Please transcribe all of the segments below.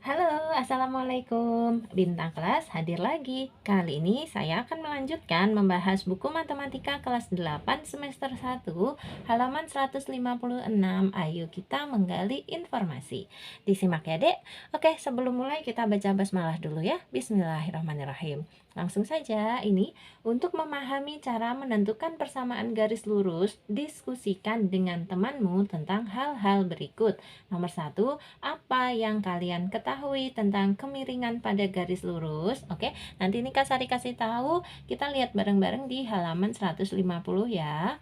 Halo, Assalamualaikum. Bintang kelas hadir lagi. Kali ini saya akan melanjutkan membahas buku matematika kelas 8 semester 1 halaman 156. Ayo kita menggali informasi. Disimak ya, Dek. Oke, sebelum mulai kita baca basmalah dulu ya. Bismillahirrahmanirrahim. Langsung saja, ini untuk memahami cara menentukan persamaan garis lurus, diskusikan dengan temanmu tentang hal-hal berikut. Nomor 1, apa yang kalian ketahui tentang kemiringan pada garis lurus? Oke, nanti ini Kak Sari kasih tahu, kita lihat bareng-bareng di halaman 150 ya.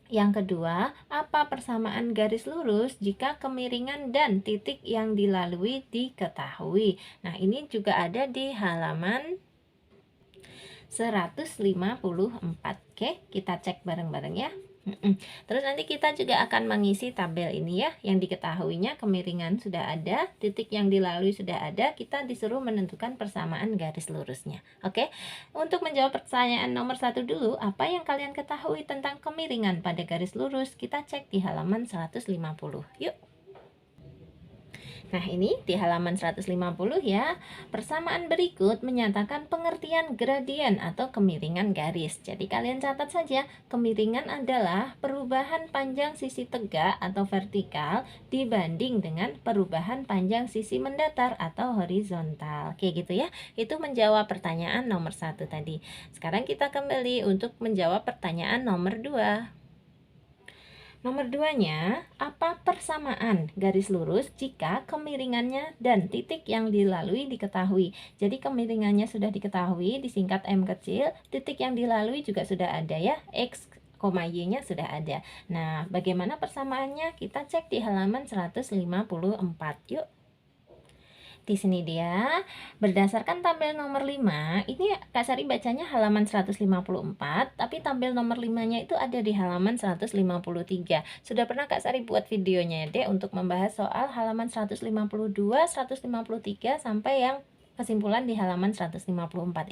Yang kedua, apa persamaan garis lurus jika kemiringan dan titik yang dilalui diketahui? Nah, ini juga ada di halaman 154. Oke, kita cek bareng-bareng ya. Terus nanti kita juga akan mengisi tabel ini ya, yang diketahuinya kemiringan sudah ada, titik yang dilalui sudah ada, kita disuruh menentukan persamaan garis lurusnya. Oke, untuk menjawab pertanyaan nomor 1 dulu, apa yang kalian ketahui tentang kemiringan pada garis lurus? Kita cek di halaman 150. Yuk. Nah, ini di halaman 150 ya. Persamaan berikut menyatakan pengertian gradien atau kemiringan garis. Jadi kalian catat saja, kemiringan adalah perubahan panjang sisi tegak atau vertikal dibanding dengan perubahan panjang sisi mendatar atau horizontal. Kayak gitu ya. Itu menjawab pertanyaan nomor 1 tadi. Sekarang kita kembali untuk menjawab pertanyaan nomor 2. Nomor 2-nya, apa persamaan garis lurus jika kemiringannya dan titik yang dilalui diketahui? Jadi kemiringannya sudah diketahui, disingkat M kecil, titik yang dilalui juga sudah ada ya, X, Y-nya sudah ada. Nah, bagaimana persamaannya? Kita cek di halaman 154. Yuk. Di sini dia, berdasarkan tabel nomor 5, ini Kak Sari bacanya halaman 154, tapi tabel nomor 5-nya itu ada di halaman 153. Sudah pernah Kak Sari buat videonya ya, Dek, untuk membahas soal halaman 152, 153 sampai yang kesimpulan di halaman 154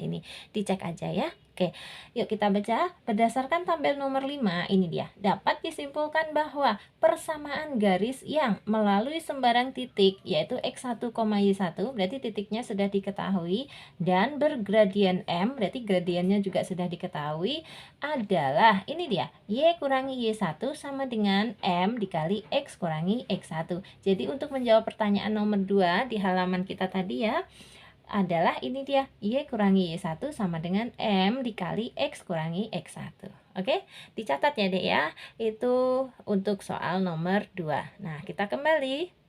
ini. Dicek aja ya. Oke, yuk kita baca. Berdasarkan tabel nomor 5, ini dia. Dapat disimpulkan bahwa persamaan garis yang melalui sembarang titik, yaitu X1, Y1, berarti titiknya sudah diketahui, dan bergradien M, berarti gradiennya juga sudah diketahui, adalah, ini dia, Y kurangi Y1 sama dengan M dikali X kurangi X1. Jadi untuk menjawab pertanyaan nomor 2 di halaman kita tadi ya, adalah ini dia, Y kurangi Y1 sama dengan M dikali X kurangi X1. Oke, dicatat ya Dek ya. Itu untuk soal nomor 2. Nah, kita kembali.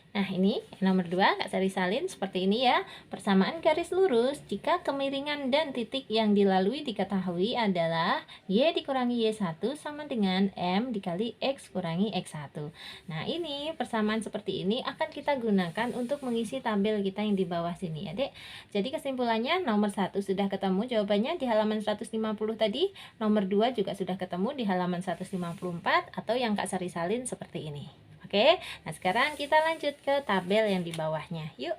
Nah, ini nomor 2, Kak Sari salin seperti ini ya. Persamaan garis lurus jika kemiringan dan titik yang dilalui diketahui adalah Y dikurangi Y1 sama dengan M dikali X kurangi X1. Nah, ini persamaan seperti ini akan kita gunakan untuk mengisi tabel kita yang di bawah sini ya, Dek. Jadi kesimpulannya nomor 1 sudah ketemu jawabannya di halaman 150 tadi. Nomor 2 juga sudah ketemu di halaman 154 atau yang Kak Sari salin seperti ini. Oke, nah sekarang kita lanjut ke tabel yang di bawahnya. Yuk.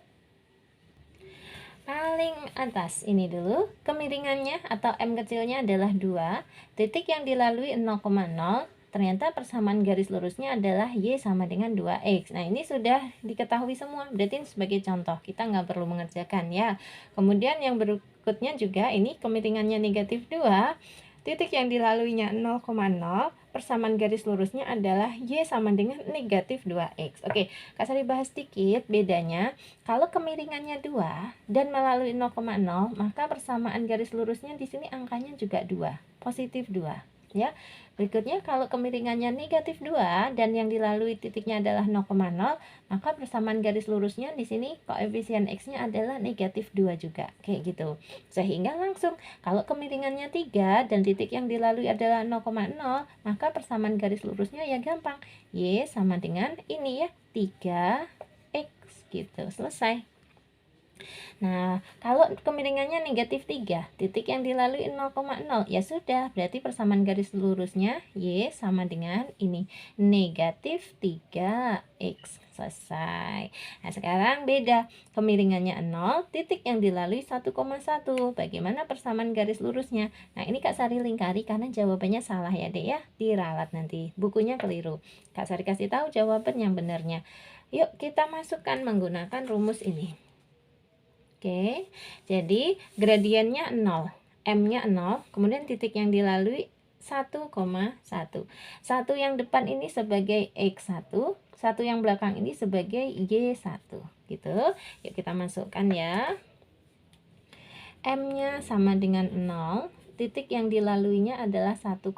Paling atas ini dulu, kemiringannya atau M kecilnya adalah 2, titik yang dilalui 0,0, ternyata persamaan garis lurusnya adalah Y sama dengan 2X. Nah, ini sudah diketahui semua, berarti ini sebagai contoh, kita nggak perlu mengerjakan ya. Kemudian yang berikutnya juga, ini kemiringannya negatif 2, titik yang dilaluinya 0,0, persamaan garis lurusnya adalah Y sama dengan negatif 2X. Oke, Kak Sari bahas sedikit bedanya. Kalau kemiringannya 2 dan melalui 0,0, maka persamaan garis lurusnya di sini angkanya juga 2, positif 2. Ya, berikutnya kalau kemiringannya negatif 2 dan yang dilalui titiknya adalah 0,0, maka persamaan garis lurusnya di sini koefisien X-nya adalah negatif 2 juga, kayak gitu. Sehingga langsung kalau kemiringannya 3 dan titik yang dilalui adalah 0,0, maka persamaan garis lurusnya ya gampang. Y sama dengan ini ya, 3X gitu. Selesai. Nah, kalau kemiringannya negatif 3, titik yang dilalui 0,0, ya sudah, berarti persamaan garis lurusnya Y sama dengan ini, negatif 3X. Selesai. Nah, sekarang beda. Kemiringannya 0, titik yang dilalui 1,1. Bagaimana persamaan garis lurusnya? Nah, ini Kak Sari lingkari karena jawabannya salah ya, Dek ya. Diralat nanti. Bukunya keliru. Kak Sari kasih tahu jawaban yang benarnya. Yuk kita masukkan menggunakan rumus ini. Oke, jadi gradiennya 0, M-nya 0, kemudian titik yang dilalui 1,1. Satu yang depan ini sebagai X1, satu yang belakang ini sebagai Y1, gitu. Yuk kita masukkan ya. M-nya sama dengan 0, titik yang dilaluinya adalah 1,1,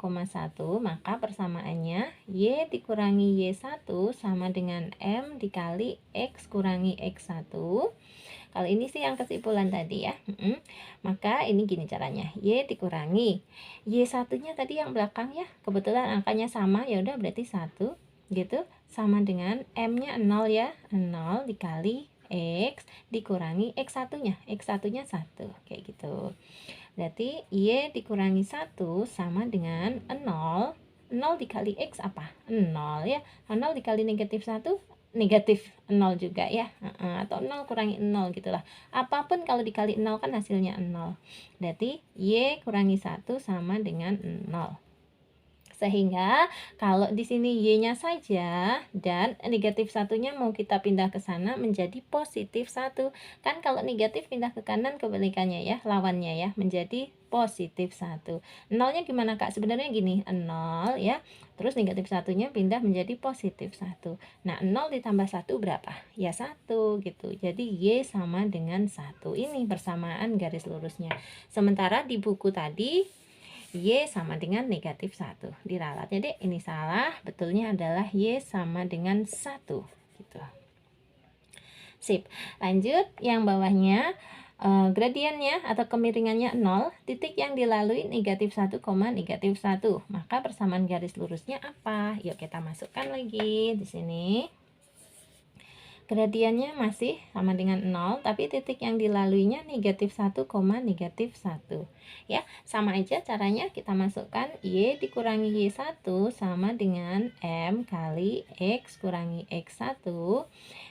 maka persamaannya Y dikurangi Y1 sama dengan M dikali X kurangi X1. Kalau ini sih yang kesimpulan tadi ya. Maka ini gini caranya. Y dikurangi Y1 nya tadi yang belakang ya. Kebetulan angkanya sama, ya udah berarti 1 gitu. Sama dengan M-nya 0 ya. 0 dikali X dikurangi X1 nya. X1 nya 1. Kayak gitu. Berarti Y dikurangi 1 sama dengan 0. 0 dikali X apa? 0 ya. 0 dikali negatif 1 negatif 0 juga ya, atau 0 kurangi 0 gitulah. Apapun kalau dikali 0 kan hasilnya 0. Berarti Y kurangi 1 sama dengan 0. Sehingga kalau di sini Y-nya saja dan negatif satunya mau kita pindah ke sana menjadi positif 1. Kan kalau negatif pindah ke kanan kebalikannya ya, lawannya ya, menjadi positif 1. Nolnya gimana Kak? Sebenarnya gini, 0 ya. Terus negatif satunya pindah menjadi positif 1. Nah, 0 ditambah 1 berapa? Ya 1 gitu. Jadi Y sama dengan 1. Ini persamaan garis lurusnya. Sementara di buku tadi Y sama dengan negatif 1 diralat. Jadi ini salah, betulnya adalah Y sama dengan 1 gitu. Sip. Lanjut yang bawahnya, gradiennya atau kemiringannya 0, titik yang dilalui negatif 1, negatif 1. Maka persamaan garis lurusnya apa? Yuk kita masukkan lagi di sini. Gradiennya masih sama dengan 0, tapi titik yang dilaluinya negatif 1, negatif 1. Ya, sama aja caranya kita masukkan Y dikurangi Y1 sama dengan M kali X kurangi X1.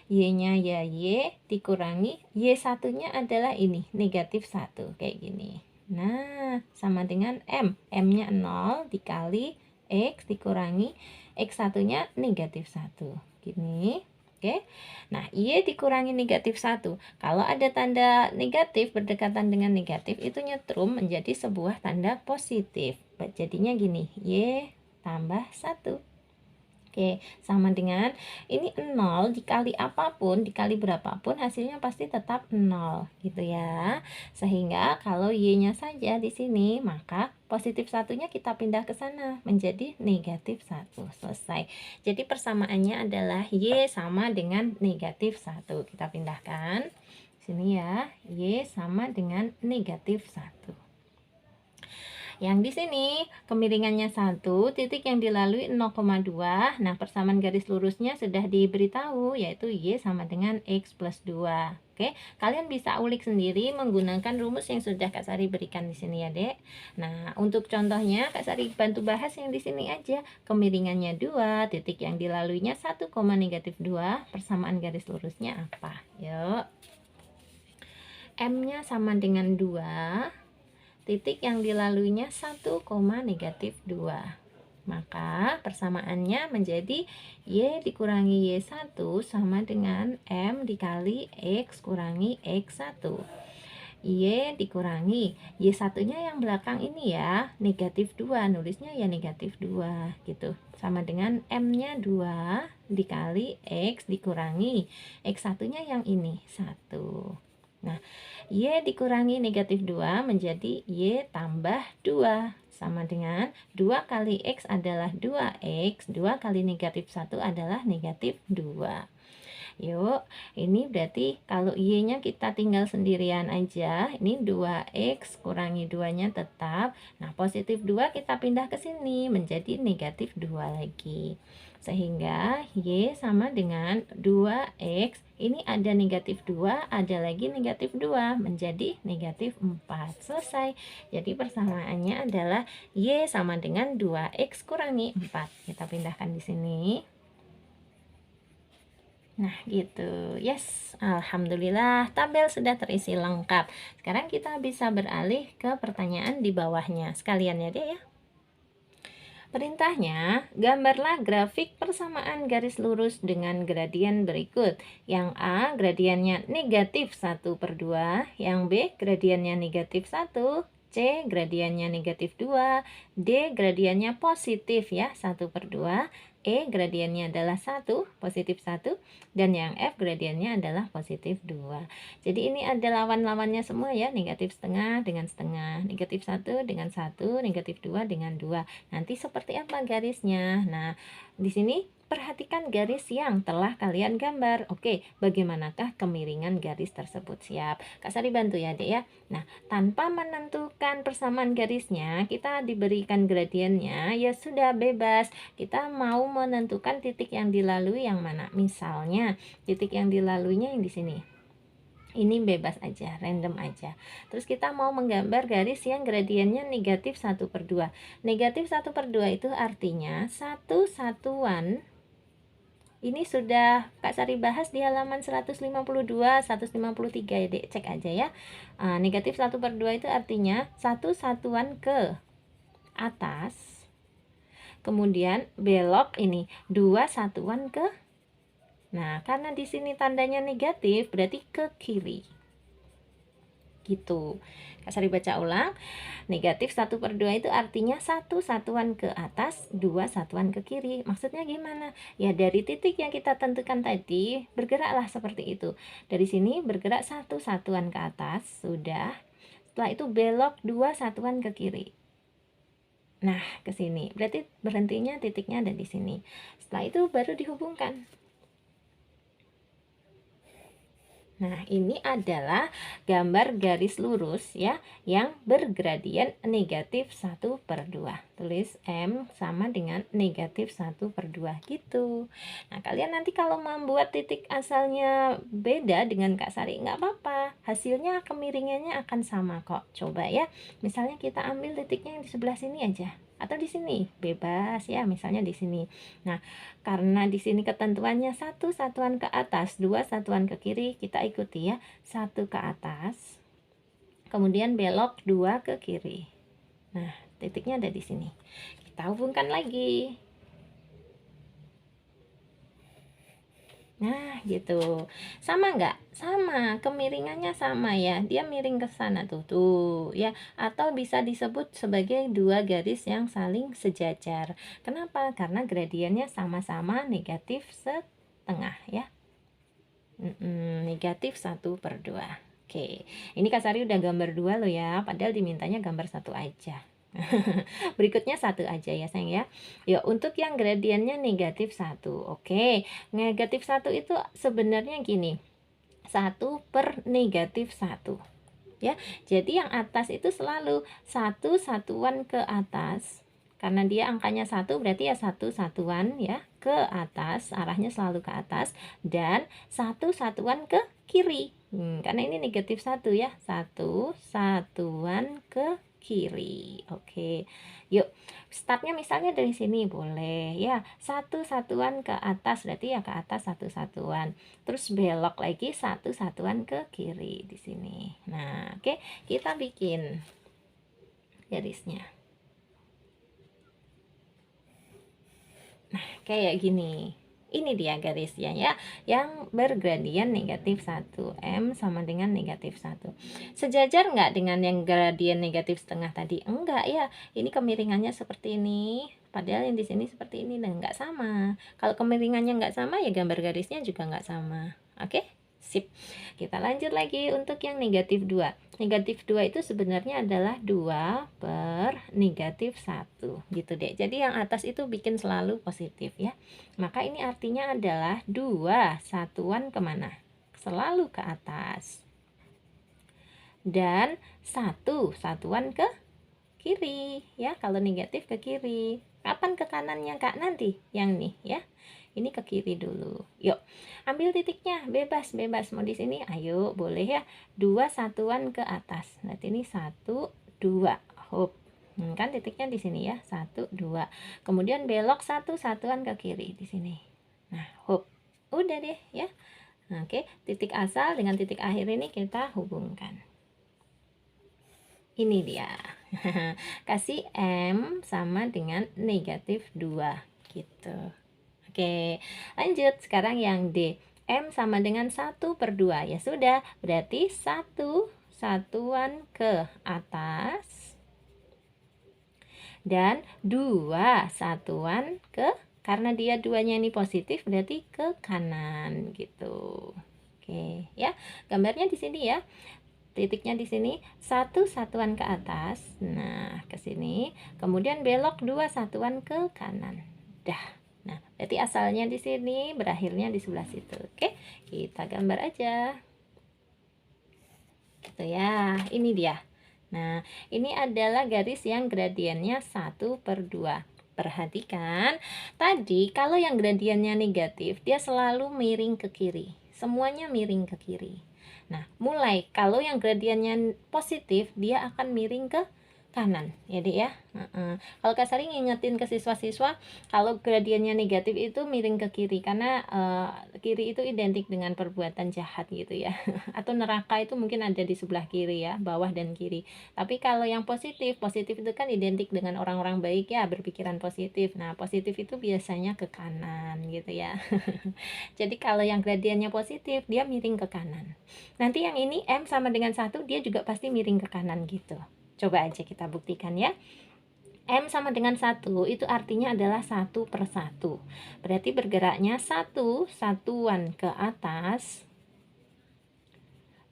Y-nya ya Y dikurangi Y1-nya adalah ini, negatif 1, kayak gini. Nah, sama dengan M. M-nya 0 dikali X dikurangi X1-nya negatif 1. Gini. Oke. Nah, Y dikurangi negatif 1. Kalau ada tanda negatif berdekatan dengan negatif, itu nyetrum menjadi sebuah tanda positif. Jadinya gini, Y tambah 1. Oke, sama dengan ini 0 dikali apapun, dikali berapapun hasilnya pasti tetap 0 gitu ya. Sehingga kalau Y-nya saja di sini, maka positif satunya kita pindah ke sana menjadi negatif 1. Selesai. Jadi persamaannya adalah Y sama dengan negatif 1. Kita pindahkan sini ya. Y sama dengan negatif 1. Yang di sini kemiringannya 1, titik yang dilalui 0,2. Nah, persamaan garis lurusnya sudah diberitahu, yaitu Y sama dengan X plus 2. Oke, kalian bisa ulik sendiri menggunakan rumus yang sudah Kak Sari berikan di sini ya, Dek. Nah, untuk contohnya Kak Sari bantu bahas yang di sini aja. Kemiringannya 2, titik yang dilaluinya 1, negatif 2. Persamaan garis lurusnya apa? Yuk. M-nya sama dengan 2. Titik yang dilaluinya 1, negatif 2. Maka persamaannya menjadi Y dikurangi Y1 sama dengan M dikali X kurangi X1. Y dikurangi Y1 nya yang belakang ini ya, negatif 2, nulisnya ya negatif 2 gitu. Sama dengan M nya 2 dikali X dikurangi X1 nya yang ini 1. Nah, Y dikurangi negatif 2 menjadi Y tambah 2. Sama dengan 2 kali X adalah 2X, 2 kali negatif 1 adalah negatif 2. Yuk, ini berarti kalau Y-nya kita tinggal sendirian aja, ini 2X kurangi 2-nya tetap. Nah, positif 2 kita pindah ke sini menjadi negatif 2 lagi. Sehingga Y sama dengan 2X, ini ada negatif 2, ada lagi negatif 2, menjadi negatif 4. Selesai. Jadi persamaannya adalah Y sama dengan 2X kurangi 4. Kita pindahkan di sini. Nah, gitu. Yes, alhamdulillah tabel sudah terisi lengkap. Sekarang kita bisa beralih ke pertanyaan di bawahnya sekalian ya, Dek ya. Perintahnya, gambarlah grafik persamaan garis lurus dengan gradien berikut. Yang A, gradiennya negatif 1/2. Yang B, gradiennya negatif 1. C, gradiennya negatif 2. D, gradiennya positif ya, 1/2. E, gradiennya adalah 1, positif 1. Dan yang F, gradiennya adalah positif 2. Jadi ini ada lawan-lawannya semua ya, negatif setengah dengan setengah, negatif 1 dengan 1, negatif 2 dengan 2. Nanti seperti apa garisnya? Nah, di sini perhatikan garis yang telah kalian gambar. Oke, bagaimanakah kemiringan garis tersebut? Siap. Kak Sari bantu ya, Dek ya. Nah, tanpa menentukan persamaan garisnya, kita diberikan gradiennya, ya sudah bebas. Kita mau menentukan titik yang dilalui yang mana? Misalnya, titik yang dilaluinya yang di sini. Ini bebas aja, random aja. Terus kita mau menggambar garis yang gradiennya negatif 1/2. Negatif 1/2 itu artinya satu satuan. Ini sudah Kak Sari bahas di halaman 152, 153 ya, Dek. Cek aja ya. Negatif 1/2 itu artinya satu satuan ke atas. Kemudian belok ini 2 satuan ke. Nah, karena di sini tandanya negatif, berarti ke kiri. Gitu. Kak Sari baca ulang. Negatif 1/2 itu artinya satu satuan ke atas, 2 satuan ke kiri. Maksudnya gimana? Ya dari titik yang kita tentukan tadi, bergeraklah seperti itu. Dari sini bergerak satu satuan ke atas, sudah. Setelah itu belok 2 satuan ke kiri. Nah, ke sini. Berarti berhentinya titiknya ada di sini. Setelah itu baru dihubungkan. Nah, ini adalah gambar garis lurus ya, yang bergradien negatif 1/2. Tulis M sama dengan negatif 1/2 gitu. Nah, kalian nanti kalau membuat titik asalnya beda dengan Kak Sari, nggak apa-apa. Hasilnya kemiringannya akan sama kok. Coba ya, misalnya kita ambil titiknya yang di sebelah sini aja. Atau di sini, bebas ya, misalnya di sini. Nah, karena di sini ketentuannya satu satuan ke atas, 2 satuan ke kiri, kita ikuti ya. 1 ke atas, kemudian belok 2 ke kiri. Nah, titiknya ada di sini. Kita hubungkan lagi. Nah, gitu. Sama nggak? Sama, kemiringannya sama ya. Dia miring ke sana tuh ya. Atau bisa disebut sebagai dua garis yang saling sejajar. Kenapa? Karena gradiennya sama-sama negatif setengah ya. Negatif 1/2. Oke, ini Kak Sari udah gambar 2 loh ya. Padahal dimintanya gambar 1 aja. Berikutnya 1 aja ya sayang ya. Ya untuk yang gradiennya negatif 1. Oke, negatif 1 itu sebenarnya gini, 1/-1 ya. Jadi yang atas itu selalu satu satuan ke atas. Karena dia angkanya 1 berarti ya satu satuan ya ke atas, arahnya selalu ke atas, dan satu satuan ke kiri. Karena ini negatif 1 ya, satu satuan ke kiri. Oke, yuk startnya misalnya dari sini boleh ya, satu satuan ke atas berarti ya ke atas satu satuan, terus belok lagi satu satuan ke kiri di sini. Nah, oke, kita bikin garisnya. Nah, kayak gini. Ini dia garisnya ya, yang bergradien negatif 1. M sama dengan negatif 1. Sejajar nggak dengan yang gradien negatif setengah tadi? Enggak ya, ini kemiringannya seperti ini. Padahal yang di sini seperti ini, dan nggak sama. Kalau kemiringannya nggak sama, ya gambar garisnya juga nggak sama. Oke? Sip. Kita lanjut lagi untuk yang negatif 2. Negatif 2 itu sebenarnya adalah 2/-1 gitu deh. Jadi yang atas itu bikin selalu positif ya. Maka ini artinya adalah 2 satuan kemana? Selalu ke atas. Dan 1 satuan ke kiri ya. Kalau negatif ke kiri. Kapan ke kanannya Kak? Nanti yang nih ya. Ini ke kiri dulu. Yuk, ambil titiknya, bebas mau di sini, ayo boleh ya. 2 satuan ke atas. Berarti ini 1 2. Hop. Kan titiknya di sini ya, 1 2. Kemudian belok 1 satuan ke kiri di sini. Nah, hop. Udah deh ya. Nah, oke, titik asal dengan titik akhir ini kita hubungkan. Ini dia. Kasih M sama dengan negatif 2 gitu. Oke, lanjut. Sekarang yang D. M sama dengan 1/2. Ya sudah, berarti 1 satuan ke atas dan 2 satuan karena dia duanya ini positif berarti ke kanan gitu. Oke, ya. Gambarnya di sini ya. Titiknya di sini 1 satuan ke atas. Nah, ke sini. Kemudian belok 2 satuan ke kanan. Dah. Nah, berarti asalnya di sini, berakhirnya di sebelah situ. Oke, kita gambar aja. Gitu ya. Ini dia. Nah, ini adalah garis yang gradiennya 1/2. Perhatikan, tadi kalau yang gradiennya negatif, dia selalu miring ke kiri. Semuanya miring ke kiri. Nah, mulai kalau yang gradiennya positif, dia akan miring ke kanan, ya Dek ya. Kalau Kak Sari ngingetin ke siswa-siswa, kalau gradiennya negatif itu miring ke kiri, karena kiri itu identik dengan perbuatan jahat gitu ya. Atau neraka itu mungkin ada di sebelah kiri ya, bawah dan kiri. Tapi kalau yang positif, positif itu kan identik dengan orang-orang baik ya, berpikiran positif. Nah, positif itu biasanya ke kanan gitu ya. Jadi kalau yang gradiennya positif, dia miring ke kanan. Nanti yang ini M sama dengan 1, dia juga pasti miring ke kanan gitu. Coba aja kita buktikan ya. M sama dengan 1 itu artinya adalah 1/1. Berarti bergeraknya 1 satuan ke atas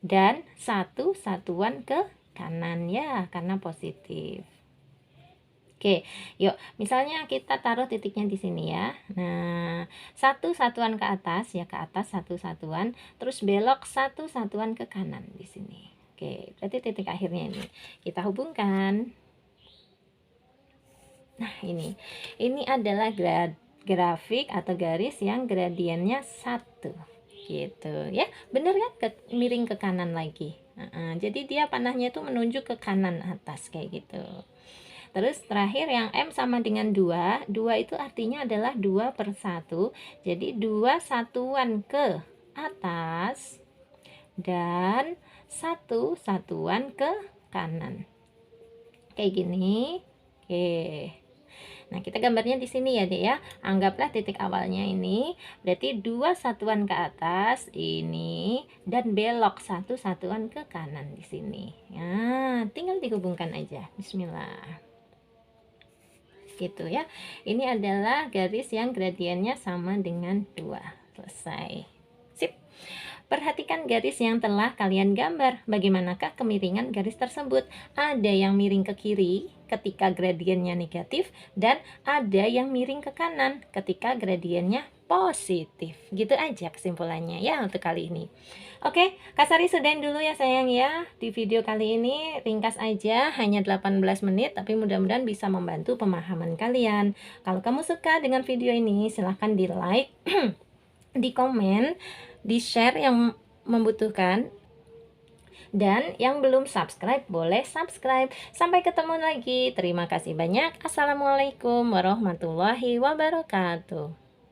dan 1 satuan ke kanan ya, karena positif. Oke, yuk misalnya kita taruh titiknya di sini ya. Nah, 1 satuan ke atas ya, ke atas 1 satuan, terus belok 1 satuan ke kanan di sini. Oke, berarti titik akhirnya ini kita hubungkan. Nah, ini adalah grafik atau garis yang gradiennya 1 gitu ya. Bener kan? Miring ke kanan lagi. Jadi dia panahnya itu menunjuk ke kanan atas kayak gitu. Terus terakhir yang M sama dengan 2. 2 itu artinya adalah 2/1. Jadi 2 satuan ke atas dan 1 satuan ke kanan. Kayak gini. Oke. Nah, kita gambarnya di sini ya, Dek ya. Anggaplah titik awalnya ini, berarti 2 satuan ke atas ini dan belok 1 satuan ke kanan di sini. Nah, tinggal dihubungkan aja. Bismillah. Gitu ya. Ini adalah garis yang gradiennya sama dengan 2. Selesai. Sip. Perhatikan garis yang telah kalian gambar. Bagaimanakah kemiringan garis tersebut? Ada yang miring ke kiri ketika gradiennya negatif dan ada yang miring ke kanan ketika gradiennya positif. Gitu aja kesimpulannya ya untuk kali ini. Oke, Kak Sari sudahin dulu ya sayang ya. Di video kali ini ringkas aja, hanya 18 menit, tapi mudah-mudahan bisa membantu pemahaman kalian. Kalau kamu suka dengan video ini, silahkan di like, di komen, di share yang membutuhkan, dan yang belum subscribe boleh subscribe. Sampai ketemu lagi. Terima kasih banyak. Assalamualaikum warahmatullahi wabarakatuh.